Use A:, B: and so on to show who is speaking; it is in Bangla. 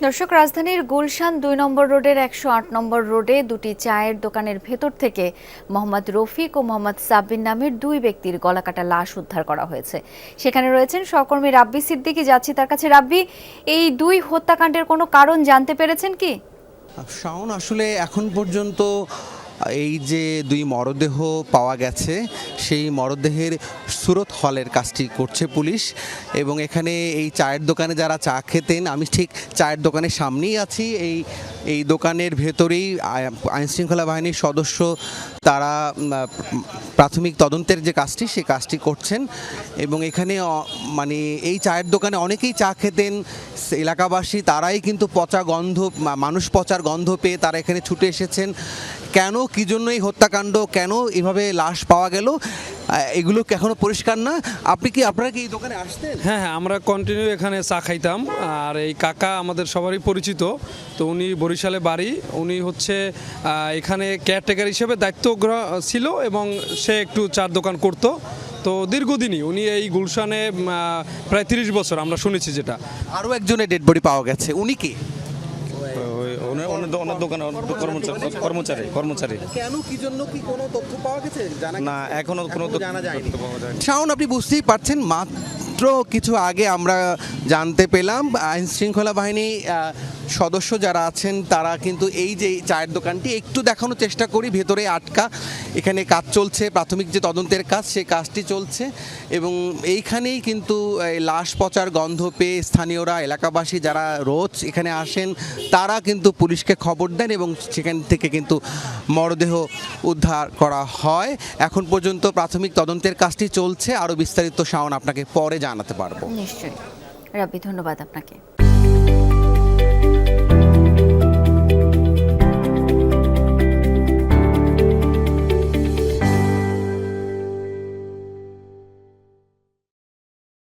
A: দর্শক, রাজধানীর গুলশান ২ নম্বর রোডের ১০৮ নম্বর রোডে দুটি চায়ের দোকানের ভেতর থেকে মোহাম্মদ রফিক ও মোহাম্মদ সাব্বির নামের দুই ব্যক্তির গলাকাটা লাশ উদ্ধার করা হয়েছে। সেখানে রয়েছেন সহকর্মী রাব্বি সিদ্দিকী। যাচ্ছি তার কাছে। রাব্বি, এই দুই হত্যাকাণ্ডের কোনো কারণ জানতে পেরেছেন কি?
B: শাওন, আসলে এখন পর্যন্ত এই যে দুই মরদেহ পাওয়া গেছে, সেই মরদেহের সুরত হলের কাজটি করছে পুলিশ। এবং এখানে এই চায়ের দোকানে যারা চা খেতেন, আমি ঠিক চায়ের দোকানের সামনেই আছি। এই দোকানের ভেতরেই আইনশৃঙ্খলা বাহিনীর সদস্য তারা প্রাথমিক তদন্তের যে কাজটি, সেই কাজটি করছেন। এবং এখানে মানে এই চায়ের দোকানে অনেকেই চা খেতেন, এলাকাবাসী তারাই কিন্তু পচা গন্ধ, মানুষ পচার গন্ধ পেয়ে তারা এখানে ছুটে এসেছেন। কেন, কী জন্য এই হত্যাকাণ্ড, কেন এভাবে লাশ পাওয়া গেল, এগুলো এখনো পরিষ্কার না। আপনারা কি এই দোকানে আসতেন?
C: হ্যাঁ, আমরা কন্টিনিউ এখানে চা খাইতাম। আর এই কাকা আমাদের সবারই পরিচিত। তো উনি বরিশালে বাড়ি, উনি হচ্ছে এখানে কেয়ারটেকার হিসেবে দায়িত্ব ছিল এবং সে একটু চার দোকান করতো। তো দীর্ঘদিনই উনি এই গুলশানে প্রায় ৩০ বছর আমরা শুনেছি। যেটা
B: আরও একজনের ডেড বডি পাওয়া গেছে, উনি কি?
D: কর্মচারী।
B: কেন, কি জন্য, কি কোনো তথ্য পাওয়া গেছে?
D: না, এখনো কোনো
B: জানা যায়নি।
D: পাওয়া যায়নি।
B: শাওন, আপনি বুঝতেই পারছেন, মাত্র কিছু আগে আমরা জানতে পেলাম আইন শৃঙ্খলা বাহিনী সদস্য যারা আছেন তারা কিন্তু এই যে চায়ের দোকানটি একটু দেখানোর চেষ্টা করি, ভেতরে আটকা, এখানে কাজ চলছে, প্রাথমিক যে তদন্তের কাজ সেই কাজটি চলছে। এবং এইখানেই কিন্তু লাশ পচার গন্ধ পেয়ে স্থানীয়রা, এলাকাবাসী যারা রোজ এখানে আসেন, তারা কিন্তু পুলিশকে খবর দেন এবং সেখান থেকে কিন্তু মরদেহ উদ্ধার করা হয়। এখন পর্যন্ত প্রাথমিক তদন্তের কাজটি চলছে। আরও বিস্তারিত শাওন আপনাকে পরে জানাতে পারবো।
A: নিশ্চয়ই রাব্বি, ধন্যবাদ আপনাকে।